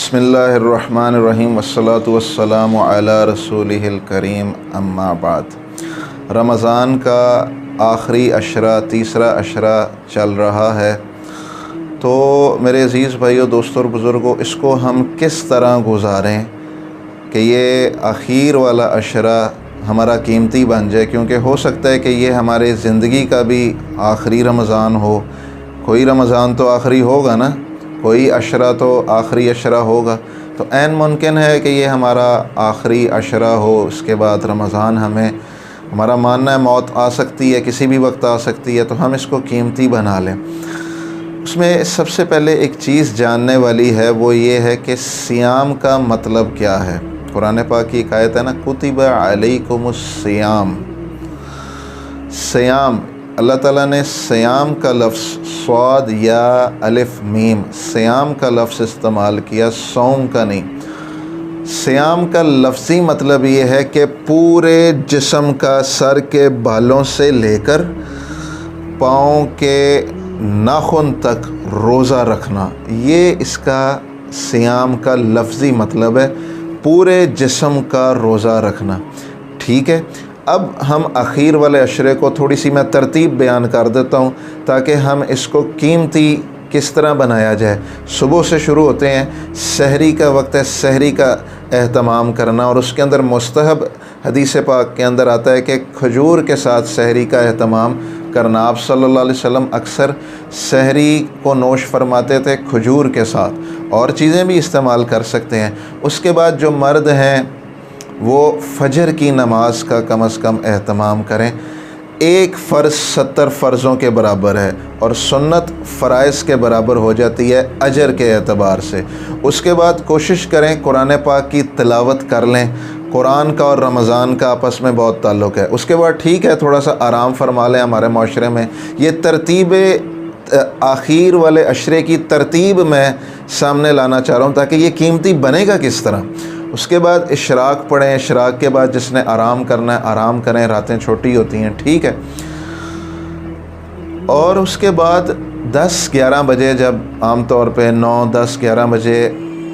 بسم اللہ الرحمن الرحیم والصلاة والسلام علی رسولہ الکریم اما بعد۔ رمضان کا آخری عشرہ، تیسرا عشرہ چل رہا ہے، تو میرے عزیز بھائیو، دوستوں اور بزرگوں، اس کو ہم کس طرح گزاریں کہ یہ آخر والا عشرہ ہمارا قیمتی بن جائے، کیونکہ ہو سکتا ہے کہ یہ ہمارے زندگی کا بھی آخری رمضان ہو۔ کوئی رمضان تو آخری ہوگا نا، کوئی عشرہ تو آخری عشرہ ہوگا، تو عین ممکن ہے کہ یہ ہمارا آخری عشرہ ہو۔ اس کے بعد رمضان ہمارا ماننا ہے موت آ سکتی ہے، کسی بھی وقت آ سکتی ہے، تو ہم اس کو قیمتی بنا لیں۔ اس میں سب سے پہلے ایک چیز جاننے والی ہے، وہ یہ ہے کہ صیام کا مطلب کیا ہے۔ قرآن پاک کی ایک آیت ہے نا، کتب علیکم الصیام۔ صیام، اللہ تعالیٰ نے صیام کا لفظ صاد یا الف میم، صیام کا لفظ استعمال کیا، صوم کا نہیں۔ صیام کا لفظی مطلب یہ ہے کہ پورے جسم کا، سر کے بالوں سے لے کر پاؤں کے ناخن تک روزہ رکھنا، یہ اس کا صیام کا لفظی مطلب ہے، پورے جسم کا روزہ رکھنا۔ ٹھیک ہے، اب ہم اخیر والے عشرے کو تھوڑی سی میں ترتیب بیان کر دیتا ہوں تاکہ ہم اس کو قیمتی کس طرح بنایا جائے۔ صبح سے شروع ہوتے ہیں، سحری کا وقت ہے، سحری کا اہتمام کرنا، اور اس کے اندر مستحب حدیث پاک کے اندر آتا ہے کہ کھجور کے ساتھ سحری کا اہتمام کرنا۔ آپ صلی اللہ علیہ وسلم اکثر سحری کو نوش فرماتے تھے کھجور کے ساتھ، اور چیزیں بھی استعمال کر سکتے ہیں۔ اس کے بعد جو مرد ہیں وہ فجر کی نماز کا کم از کم اہتمام کریں۔ ایک فرض 70 فرضوں کے برابر ہے، اور سنت فرائض کے برابر ہو جاتی ہے اجر کے اعتبار سے۔ اس کے بعد کوشش کریں قرآن پاک کی تلاوت کر لیں۔ قرآن کا اور رمضان کا آپس میں بہت تعلق ہے۔ اس کے بعد ٹھیک ہے، تھوڑا سا آرام فرما لیں۔ ہمارے معاشرے میں یہ ترتیب آخر والے عشرے کی ترتیب میں سامنے لانا چاہ رہا ہوں تاکہ یہ قیمتی بنے گا کس طرح۔ اس کے بعد اشراق پڑھیں، اشراق کے بعد جس نے آرام کرنا ہے آرام کریں، راتیں چھوٹی ہوتی ہیں، ٹھیک ہے۔ اور اس کے بعد 10-11 بجے، جب عام طور پہ 9-10-11 بجے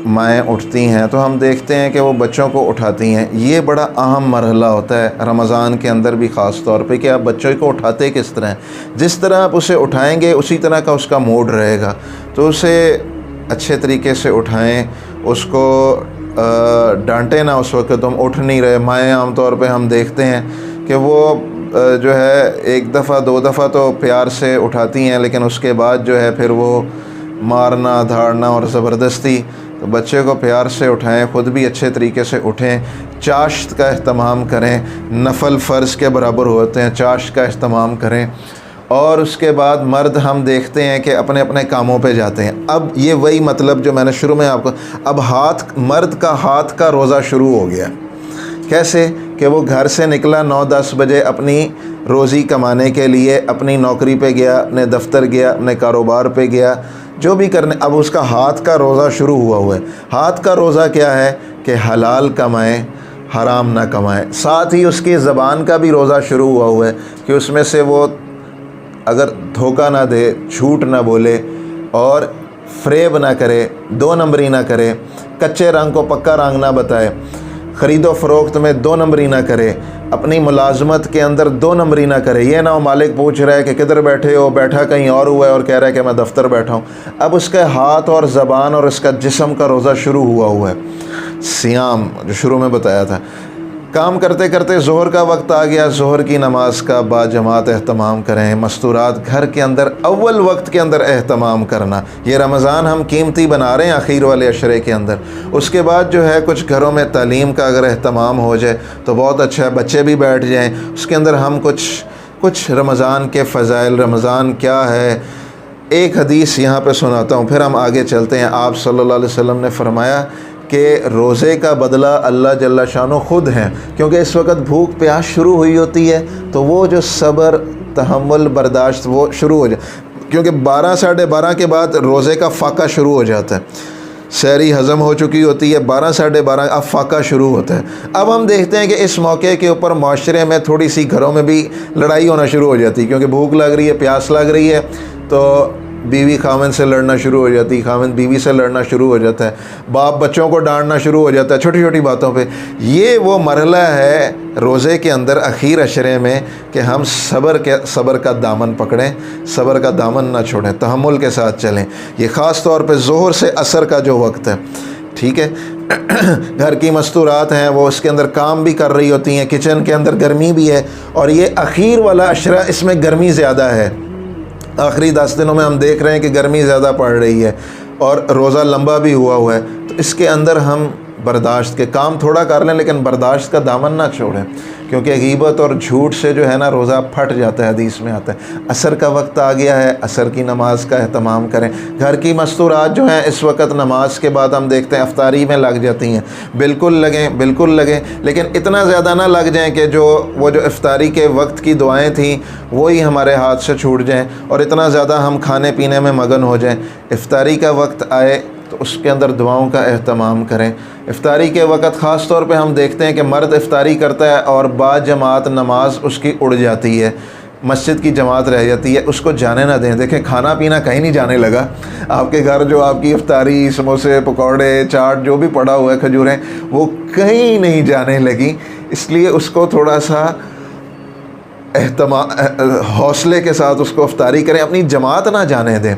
مائیں اٹھتی ہیں، تو ہم دیکھتے ہیں کہ وہ بچوں کو اٹھاتی ہیں۔ یہ بڑا اہم مرحلہ ہوتا ہے رمضان کے اندر بھی، خاص طور پہ کہ آپ بچوں کو اٹھاتے کس طرح ہیں۔ جس طرح آپ اسے اٹھائیں گے اسی طرح کا اس کا موڈ رہے گا، تو اسے اچھے طریقے سے اٹھائیں، اس کو ڈانٹیں نہ اس وقت تم اٹھ نہیں رہے۔ مائیں عام طور پہ ہم دیکھتے ہیں کہ وہ جو ہے 1 دفعہ 2 دفعہ تو پیار سے اٹھاتی ہیں، لیکن اس کے بعد جو ہے پھر وہ مارنا دھاڑنا اور زبردستی۔ تو بچے کو پیار سے اٹھائیں، خود بھی اچھے طریقے سے اٹھیں۔ چاشت کا اہتمام کریں، نفل فرض کے برابر ہوتے ہیں، چاشت کا اہتمام کریں۔ اور اس کے بعد مرد ہم دیکھتے ہیں کہ اپنے اپنے کاموں پہ جاتے ہیں۔ اب یہ وہی مطلب جو میں نے شروع میں آپ کو، اب مرد کا ہاتھ کا روزہ شروع ہو گیا۔ کیسے کہ وہ گھر سے نکلا 9-10 بجے اپنی روزی کمانے کے لیے، اپنی نوکری پہ گیا، اپنے دفتر گیا، اپنے کاروبار پہ گیا، جو بھی کرنے، اب اس کا ہاتھ کا روزہ شروع ہوا ہے۔ ہاتھ کا روزہ کیا ہے کہ حلال کمائیں، حرام نہ کمائیں۔ ساتھ ہی اس کی زبان کا بھی روزہ شروع ہوا ہے کہ اس میں سے وہ اگر دھوکہ نہ دے، جھوٹ نہ بولے، اور فریب نہ کرے، 2 نمبری نہ کرے، کچے رنگ کو پکا رنگ نہ بتائے، خرید و فروخت میں 2 نمبری نہ کرے، اپنی ملازمت کے اندر 2 نمبری نہ کرے۔ یہ نہ ہو مالک پوچھ رہا ہے کہ کدھر بیٹھے ہو، بیٹھا کہیں اور ہوا ہے، اور کہہ رہا ہے کہ میں دفتر بیٹھا ہوں۔ اب اس کے ہاتھ اور زبان اور اس کا جسم کا روزہ شروع ہوا ہے۔ صیام جو شروع میں بتایا تھا، کام کرتے کرتے ظہر کا وقت آ گیا، ظہر کی نماز کا با جماعت اہتمام کریں۔ مستورات گھر کے اندر اول وقت کے اندر اہتمام کرنا، یہ رمضان ہم قیمتی بنا رہے ہیں اخیر والے عشرے کے اندر۔ اس کے بعد جو ہے کچھ گھروں میں تعلیم کا اگر اہتمام ہو جائے تو بہت اچھا ہے، بچے بھی بیٹھ جائیں، اس کے اندر ہم کچھ رمضان کے فضائل، رمضان کیا ہے، ایک حدیث یہاں پہ سناتا ہوں، پھر ہم آگے چلتے ہیں۔ آپ صلی اللہ علیہ وسلم نے فرمایا کہ روزے کا بدلہ اللہ جل شانہ خود ہیں، کیونکہ اس وقت بھوک پیاس شروع ہوئی ہوتی ہے، تو وہ جو صبر، تحمل، برداشت وہ شروع ہو جائے، کیونکہ 12-12:30 کے بعد روزے کا فاقہ شروع ہو جاتا ہے۔ سحری ہضم ہو چکی ہوتی ہے، 12-12:30 اب فاقہ شروع ہوتا ہے۔ اب ہم دیکھتے ہیں کہ اس موقع کے اوپر معاشرے میں تھوڑی سی گھروں میں بھی لڑائی ہونا شروع ہو جاتی ہے، کیونکہ بھوک لگ رہی ہے، پیاس لگ رہی ہے، تو بیوی خاوند سے لڑنا شروع ہو جاتی، خاوند بیوی سے لڑنا شروع ہو جاتا ہے، باپ بچوں کو ڈانٹنا شروع ہو جاتا ہے چھوٹی چھوٹی باتوں پہ۔ یہ وہ مرحلہ ہے روزے کے اندر اخیر عشرے میں کہ ہم صبر کا دامن پکڑیں، صبر کا دامن نہ چھوڑیں، تحمل کے ساتھ چلیں۔ یہ خاص طور پہ ظہر سے عصر کا جو وقت ہے، ٹھیک ہے، گھر کی مستورات ہیں وہ اس کے اندر کام بھی کر رہی ہوتی ہیں، کچن کے اندر گرمی بھی ہے، اور یہ اخیر والا عشرہ اس میں گرمی زیادہ ہے۔ آخری 10 دنوں میں ہم دیکھ رہے ہیں کہ گرمی زیادہ پڑ رہی ہے اور روزہ لمبا بھی ہوا ہے، تو اس کے اندر ہم برداشت کے کام تھوڑا کر لیں لیکن برداشت کا دامن نہ چھوڑیں، کیونکہ غیبت اور جھوٹ سے جو ہے نا روزہ پھٹ جاتا ہے، حدیث میں آتا ہے۔ عصر کا وقت آ گیا ہے، عصر کی نماز کا اہتمام کریں۔ گھر کی مستورات جو ہیں اس وقت نماز کے بعد ہم دیکھتے ہیں افطاری میں لگ جاتی ہیں، بالکل لگیں، لیکن اتنا زیادہ نہ لگ جائیں کہ وہ جو افطاری کے وقت کی دعائیں تھیں وہی ہمارے ہاتھ سے چھوٹ جائیں، اور اتنا زیادہ ہم کھانے پینے میں مگن ہو جائیں۔ افطاری کا وقت آئے تو اس کے اندر دعاؤں کا اہتمام کریں۔ افطاری کے وقت خاص طور پہ ہم دیکھتے ہیں کہ مرد افطاری کرتا ہے اور بعد جماعت نماز اس کی اڑ جاتی ہے، مسجد کی جماعت رہ جاتی ہے، اس کو جانے نہ دیں۔ دیکھیں کھانا پینا کہیں نہیں جانے لگا، آپ کے گھر جو آپ کی افطاری سموسے پکوڑے چاٹ جو بھی پڑا ہوا ہے کھجوریں وہ کہیں نہیں جانے لگی، اس لیے اس کو تھوڑا سا حوصلے کے ساتھ اس کو افطاری کریں، اپنی جماعت نہ جانے دیں۔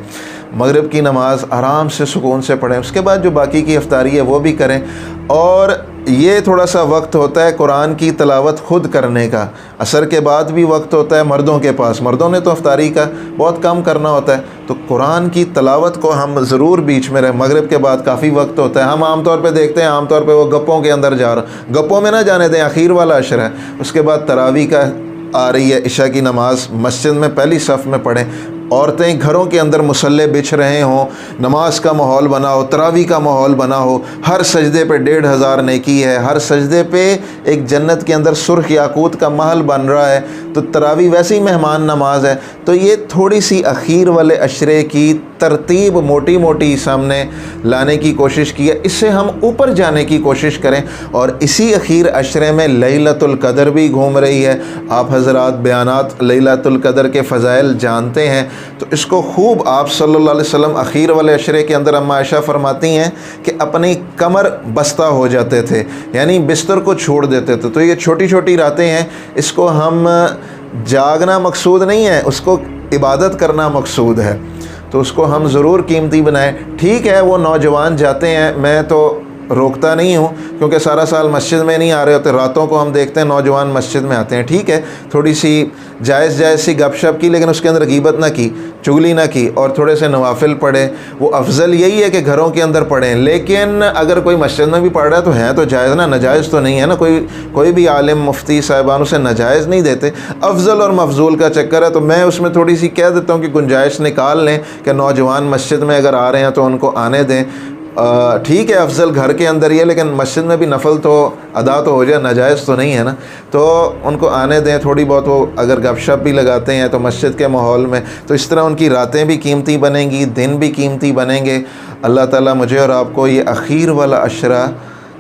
مغرب کی نماز آرام سے سکون سے پڑھیں، اس کے بعد جو باقی کی افطاری ہے وہ بھی کریں۔ اور یہ تھوڑا سا وقت ہوتا ہے قرآن کی تلاوت خود کرنے کا، عصر کے بعد بھی وقت ہوتا ہے مردوں کے پاس، مردوں نے تو افطاری کا بہت کم کرنا ہوتا ہے، تو قرآن کی تلاوت کو ہم ضرور بیچ میں رہیں۔ مغرب کے بعد کافی وقت ہوتا ہے، ہم عام طور پہ دیکھتے ہیں عام طور پہ وہ گپوں کے اندر جا رہا، گپوں میں نہ جانے دیں، اخیر والا عشر ہے۔ اس کے بعد تراویح کا آ رہی ہے، عشاء کی نماز مسجد میں پہلی صف میں پڑھیں۔ عورتیں گھروں کے اندر مصلے بچھ رہے ہوں، نماز کا ماحول بنا ہو، تراویح کا ماحول بنا ہو، ہر سجدے پہ 1500 نیکی ہے، ہر سجدے پہ ایک جنت کے اندر سرخ یاقوت کا محل بن رہا ہے، تو تراویح ویسے ہی مہمان نماز ہے۔ تو یہ تھوڑی سی اخیر والے عشرے کی ترتیب موٹی موٹی سامنے لانے کی کوشش کی ہے، اس سے ہم اوپر جانے کی کوشش کریں۔ اور اسی اخیر عشرے میں لیلۃ القدر بھی گھوم رہی ہے، آپ حضرات بیانات لیلۃ القدر کے فضائل جانتے ہیں، تو اس کو خوب آپ صلی اللہ علیہ وسلم اخیر والے عشرے کے اندر اما عائشہ فرماتی ہیں کہ اپنی کمر بستہ ہو جاتے تھے، یعنی بستر کو چھوڑ دیتے تھے۔ تو یہ چھوٹی چھوٹی راتیں ہیں، اس کو ہم جاگنا مقصود نہیں ہے، اس کو عبادت کرنا مقصود ہے، تو اس کو ہم ضرور قیمتی بنائیں۔ ٹھیک ہے وہ نوجوان جاتے ہیں، میں تو روکتا نہیں ہوں کیونکہ سارا سال مسجد میں نہیں آ رہے ہوتے، راتوں کو ہم دیکھتے ہیں نوجوان مسجد میں آتے ہیں، ٹھیک ہے تھوڑی سی جائز سی گپ شپ کی، لیکن اس کے اندر غیبت نہ کی، چغلی نہ کی، اور تھوڑے سے نوافل پڑھیں۔ وہ افضل یہی ہے کہ گھروں کے اندر پڑھیں، لیکن اگر کوئی مسجد میں بھی پڑھ رہا ہے تو ہے تو جائز نا، ناجائز تو نہیں ہے نا، کوئی بھی عالم مفتی صاحبان اسے ناجائز نہیں دیتے، افضل اور مفضول کا چکر ہے۔ تو میں اس میں تھوڑی سی کہہ دیتا ہوں کہ گنجائش نکال لیں کہ نوجوان مسجد میں اگر آ رہے ہیں تو ان کو آنے دیں، ٹھیک ہے افضل گھر کے اندر ہی ہے لیکن مسجد میں بھی نفل تو ادا تو ہو جائے، ناجائز تو نہیں ہے نا، تو ان کو آنے دیں۔ تھوڑی بہت وہ اگر گپ شپ بھی لگاتے ہیں تو مسجد کے ماحول میں، تو اس طرح ان کی راتیں بھی قیمتی بنیں گی، دن بھی قیمتی بنیں گے۔ اللہ تعالیٰ مجھے اور آپ کو یہ اخیر والا عشرہ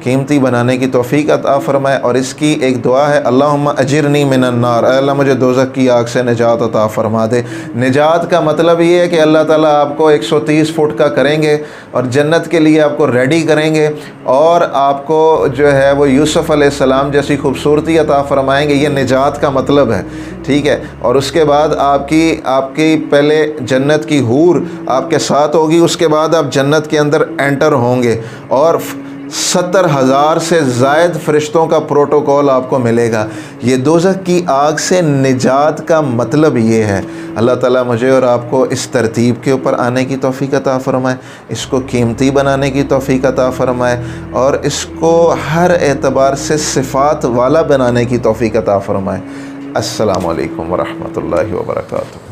قیمتی بنانے کی توفیق عطا فرمائے۔ اور اس کی ایک دعا ہے، اللہم اجرنی من النار، اے اللہ مجھے دوزخ کی آگ سے نجات عطا فرما دے۔ نجات کا مطلب یہ ہے کہ اللہ تعالیٰ آپ کو 130 فٹ کا کریں گے اور جنت کے لیے آپ کو ریڈی کریں گے، اور آپ کو جو ہے وہ یوسف علیہ السلام جیسی خوبصورتی عطا فرمائیں گے، یہ نجات کا مطلب ہے، ٹھیک ہے۔ اور اس کے بعد آپ کی پہلے جنت کی حور آپ کے ساتھ ہوگی، اس کے بعد آپ جنت کے اندر انٹر ہوں گے، اور 70,000 سے زائد فرشتوں کا پروٹوکول آپ کو ملے گا۔ یہ دوزخ کی آگ سے نجات کا مطلب یہ ہے۔ اللہ تعالیٰ مجھے اور آپ کو اس ترتیب کے اوپر آنے کی توفیق عطا فرمائے، اس کو قیمتی بنانے کی توفیق عطا فرمائے، اور اس کو ہر اعتبار سے صفات والا بنانے کی توفیق عطا فرمائے۔ السلام علیکم ورحمۃ اللہ وبرکاتہ۔